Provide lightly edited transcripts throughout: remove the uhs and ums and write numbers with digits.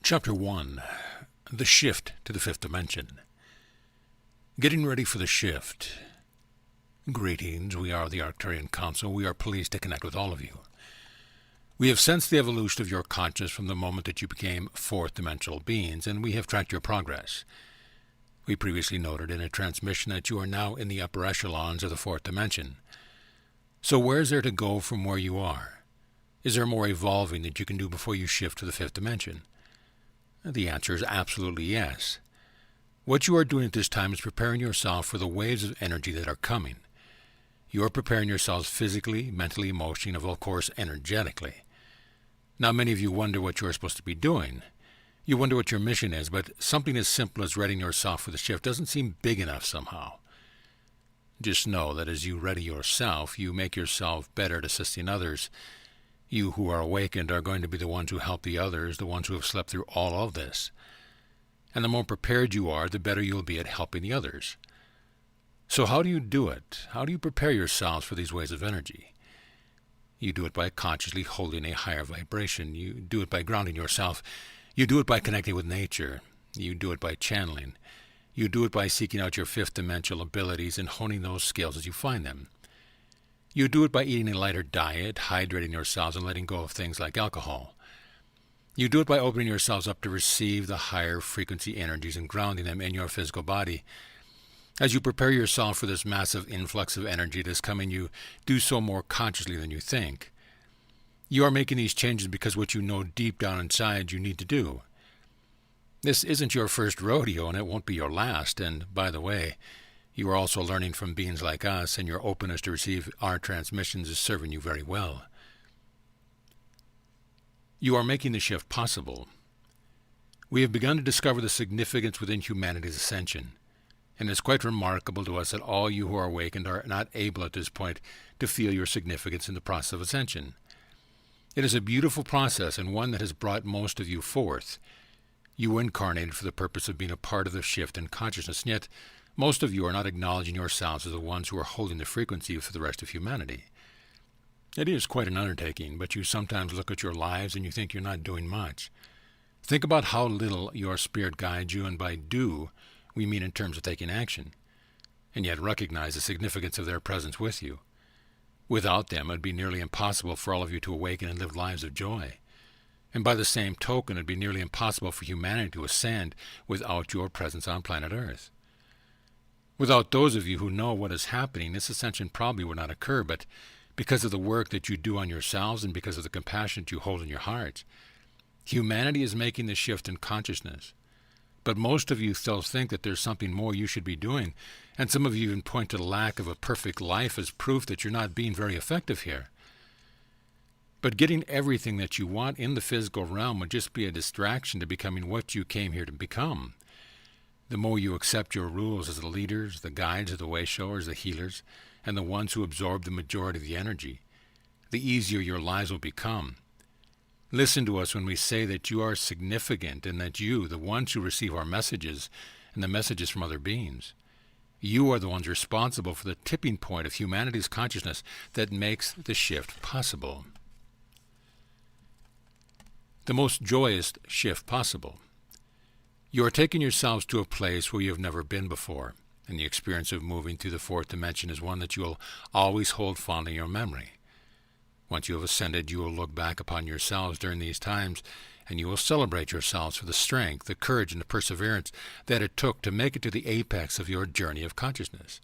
Chapter 1. The Shift to the Fifth Dimension. Getting ready for the shift. Greetings, we are the Arcturian Council. We are pleased to connect with all of you. We have sensed the evolution of your consciousness from the moment that you became fourth-dimensional beings, and we have tracked your progress. We previously noted in a transmission that you are now in the upper echelons of the fourth dimension. So where is there to go from where you are? Is there more evolving that you can do before you shift to the fifth dimension? The answer is absolutely yes. What you are doing at this time is preparing yourself for the waves of energy that are coming. You are preparing yourselves physically, mentally, emotionally, and of course, energetically. Now, many of you wonder what you are supposed to be doing. You wonder what your mission is, but something as simple as readying yourself for the shift doesn't seem big enough somehow. Just know that as you ready yourself, you make yourself better at assisting others. You who are awakened are going to be the ones who help the others, the ones who have slept through all of this. And the more prepared you are, the better you'll be at helping the others. So how do you do it? How do you prepare yourselves for these waves of energy? You do it by consciously holding a higher vibration. You do it by grounding yourself. You do it by connecting with nature. You do it by channeling. You do it by seeking out your fifth dimensional abilities and honing those skills as you find them. You do it by eating a lighter diet, hydrating yourselves, and letting go of things like alcohol. You do it by opening yourselves up to receive the higher frequency energies and grounding them in your physical body. As you prepare yourself for this massive influx of energy that is coming, you do so more consciously than you think. You are making these changes because what you know deep down inside you need to do. This isn't your first rodeo, and it won't be your last. And by the way, you are also learning from beings like us, and your openness to receive our transmissions is serving you very well. You are making the shift possible. We have begun to discover the significance within humanity's ascension, and it is quite remarkable to us that all you who are awakened are not able at this point to feel your significance in the process of ascension. It is a beautiful process, and one that has brought most of you forth. You were incarnated for the purpose of being a part of the shift in consciousness, and yet most of you are not acknowledging yourselves as the ones who are holding the frequency for the rest of humanity. It is quite an undertaking, but you sometimes look at your lives and you think you're not doing much. Think about how little your spirit guides you, and by do, we mean in terms of taking action, and yet recognize the significance of their presence with you. Without them, it would be nearly impossible for all of you to awaken and live lives of joy. And by the same token, it would be nearly impossible for humanity to ascend without your presence on planet Earth. Without those of you who know what is happening, this ascension probably would not occur, but because of the work that you do on yourselves and because of the compassion that you hold in your hearts, humanity is making the shift in consciousness. But most of you still think that there's something more you should be doing, and some of you even point to the lack of a perfect life as proof that you're not being very effective here. But getting everything that you want in the physical realm would just be a distraction to becoming what you came here to become. The more you accept your rules as the leaders, the guides, the way-showers, the healers, and the ones who absorb the majority of the energy, the easier your lives will become. Listen to us when we say that you are significant and that you, the ones who receive our messages and the messages from other beings, you are the ones responsible for the tipping point of humanity's consciousness that makes the shift possible. The most joyous shift possible. You are taking yourselves to a place where you have never been before, and the experience of moving through the fourth dimension is one that you will always hold fondly in your memory. Once you have ascended, you will look back upon yourselves during these times, and you will celebrate yourselves for the strength, the courage, and the perseverance that it took to make it to the apex of your journey of consciousness.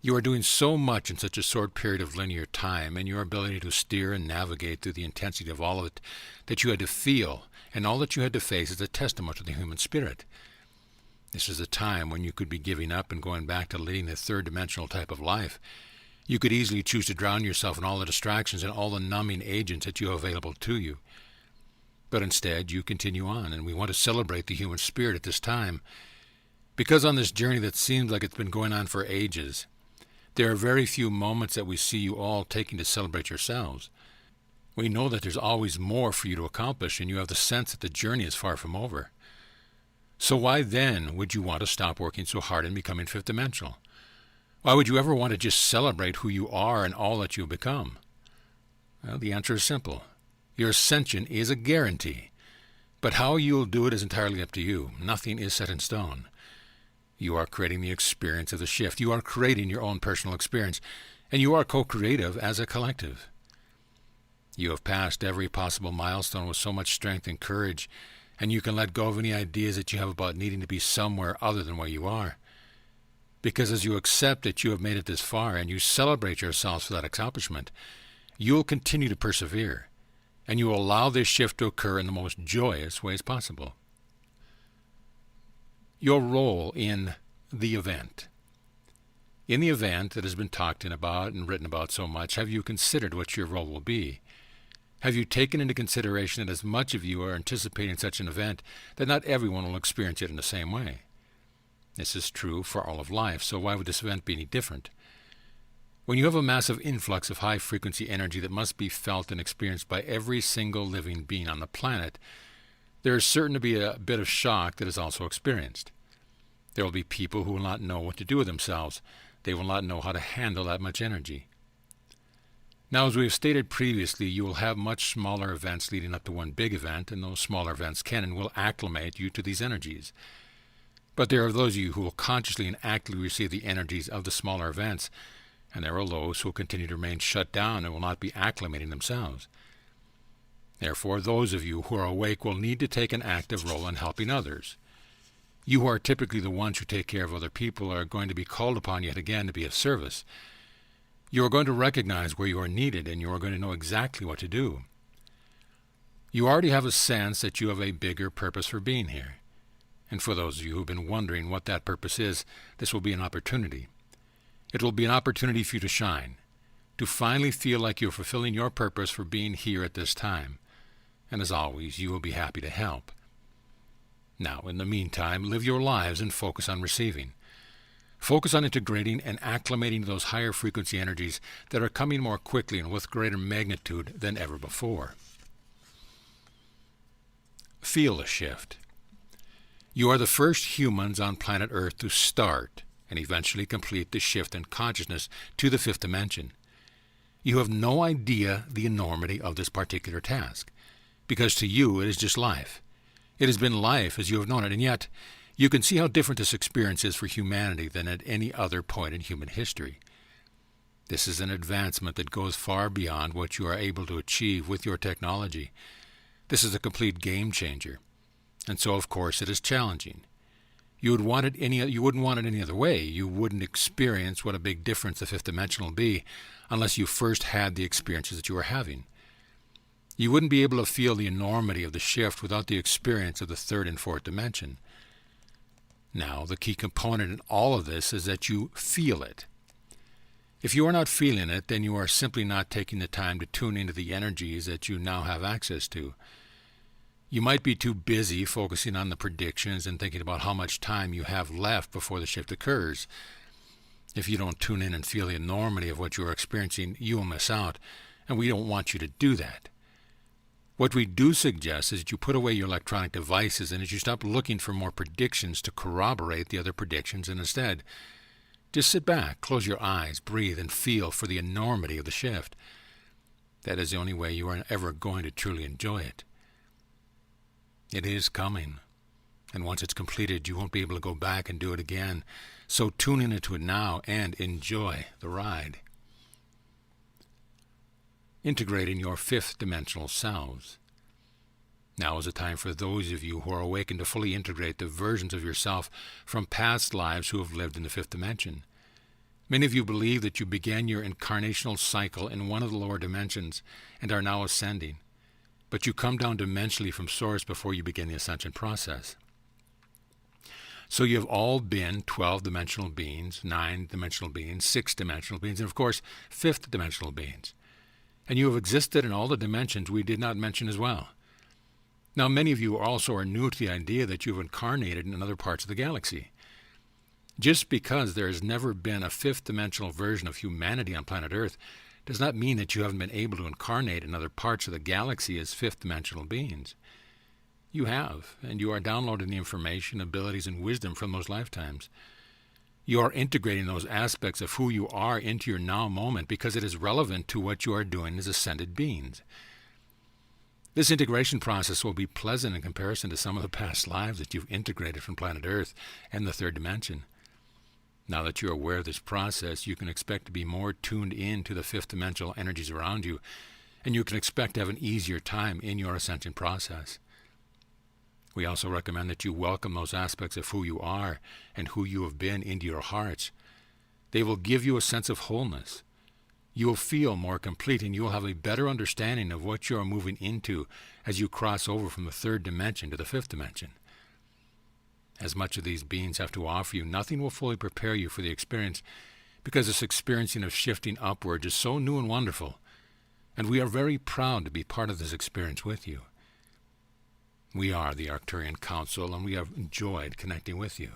You are doing so much in such a short period of linear time, and your ability to steer and navigate through the intensity of all of it that you had to feel and all that you had to face is a testament to the human spirit. This is a time when you could be giving up and going back to leading the third-dimensional type of life. You could easily choose to drown yourself in all the distractions and all the numbing agents that you have available to you. But instead, you continue on, and we want to celebrate the human spirit at this time, because on this journey that seems like it's been going on for ages, there are very few moments that we see you all taking to celebrate yourselves. We know that there's always more for you to accomplish, and you have the sense that the journey is far from over. So why then would you want to stop working so hard and becoming fifth dimensional? Why would you ever want to just celebrate who you are and all that you've become? Well, the answer is simple. Your ascension is a guarantee. But how you'll do it is entirely up to you. Nothing is set in stone. You are creating the experience of the shift. You are creating your own personal experience, and you are co-creative as a collective. You have passed every possible milestone with so much strength and courage, and you can let go of any ideas that you have about needing to be somewhere other than where you are. Because as you accept that you have made it this far and you celebrate yourselves for that accomplishment, you will continue to persevere, and you will allow this shift to occur in the most joyous ways possible. Your role in the event. In the event that has been talked about and written about so much, have you considered what your role will be? Have you taken into consideration that as much of you are anticipating such an event, that not everyone will experience it in the same way? This is true for all of life, so why would this event be any different? When you have a massive influx of high-frequency energy that must be felt and experienced by every single living being on the planet, there is certain to be a bit of shock that is also experienced. There will be people who will not know what to do with themselves. They will not know how to handle that much energy. Now, as we have stated previously, you will have much smaller events leading up to one big event, and those smaller events can and will acclimate you to these energies. But there are those of you who will consciously and actively receive the energies of the smaller events, and there are those who will continue to remain shut down and will not be acclimating themselves. Therefore, those of you who are awake will need to take an active role in helping others. You who are typically the ones who take care of other people are going to be called upon yet again to be of service. You are going to recognize where you are needed, and you are going to know exactly what to do. You already have a sense that you have a bigger purpose for being here. And for those of you who have been wondering what that purpose is, this will be an opportunity. It will be an opportunity for you to shine, to finally feel like you're fulfilling your purpose for being here at this time. And as always, you will be happy to help. Now, in the meantime, live your lives and focus on receiving. Focus on integrating and acclimating to those higher frequency energies that are coming more quickly and with greater magnitude than ever before. Feel the shift. You are the first humans on planet Earth to start and eventually complete the shift in consciousness to the fifth dimension. You have no idea the enormity of this particular task, because to you it is just life. It has been life as you have known it, and yet you can see how different this experience is for humanity than at any other point in human history. This is an advancement that goes far beyond what you are able to achieve with your technology. This is a complete game changer, and so of course it is challenging. You wouldn't want it any other way. You wouldn't experience what a big difference the fifth dimension will be unless you first had the experiences that you are having. You wouldn't be able to feel the enormity of the shift without the experience of the third and fourth dimension. Now, the key component in all of this is that you feel it. If you are not feeling it, then you are simply not taking the time to tune into the energies that you now have access to. You might be too busy focusing on the predictions and thinking about how much time you have left before the shift occurs. If you don't tune in and feel the enormity of what you are experiencing, you will miss out, and we don't want you to do that. What we do suggest is that you put away your electronic devices and that you stop looking for more predictions to corroborate the other predictions, and instead, just sit back, close your eyes, breathe, and feel for the enormity of the shift. That is the only way you are ever going to truly enjoy it. It is coming, and once it's completed, you won't be able to go back and do it again. So tune into it now and enjoy the ride. Integrating your fifth dimensional selves. Now is the time for those of you who are awakened to fully integrate the versions of yourself from past lives who have lived in the fifth dimension. Many of you believe that you began your incarnational cycle in one of the lower dimensions and are now ascending, but you come down dimensionally from source before you begin the ascension process. So you have all been 12-dimensional beings, 9-dimensional beings, 6-dimensional beings, and of course, 5th-dimensional beings. And you have existed in all the dimensions we did not mention as well. Now, many of you also are new to the idea that you have incarnated in other parts of the galaxy. Just because there has never been a 5th-dimensional version of humanity on planet Earth does not mean that you haven't been able to incarnate in other parts of the galaxy as 5th-dimensional beings. You have, and you are downloading the information, abilities, and wisdom from those lifetimes. You are integrating those aspects of who you are into your now moment because it is relevant to what you are doing as ascended beings. This integration process will be pleasant in comparison to some of the past lives that you've integrated from planet Earth and the third dimension. Now that you're aware of this process, you can expect to be more tuned in to the fifth dimensional energies around you, and you can expect to have an easier time in your ascension process. We also recommend that you welcome those aspects of who you are and who you have been into your hearts. They will give you a sense of wholeness. You will feel more complete, and you will have a better understanding of what you are moving into as you cross over from the third dimension to the fifth dimension. As much of these beings have to offer you, nothing will fully prepare you for the experience, because this experiencing of shifting upwards is so new and wonderful, and we are very proud to be part of this experience with you. We are the Arcturian Council, and we have enjoyed connecting with you.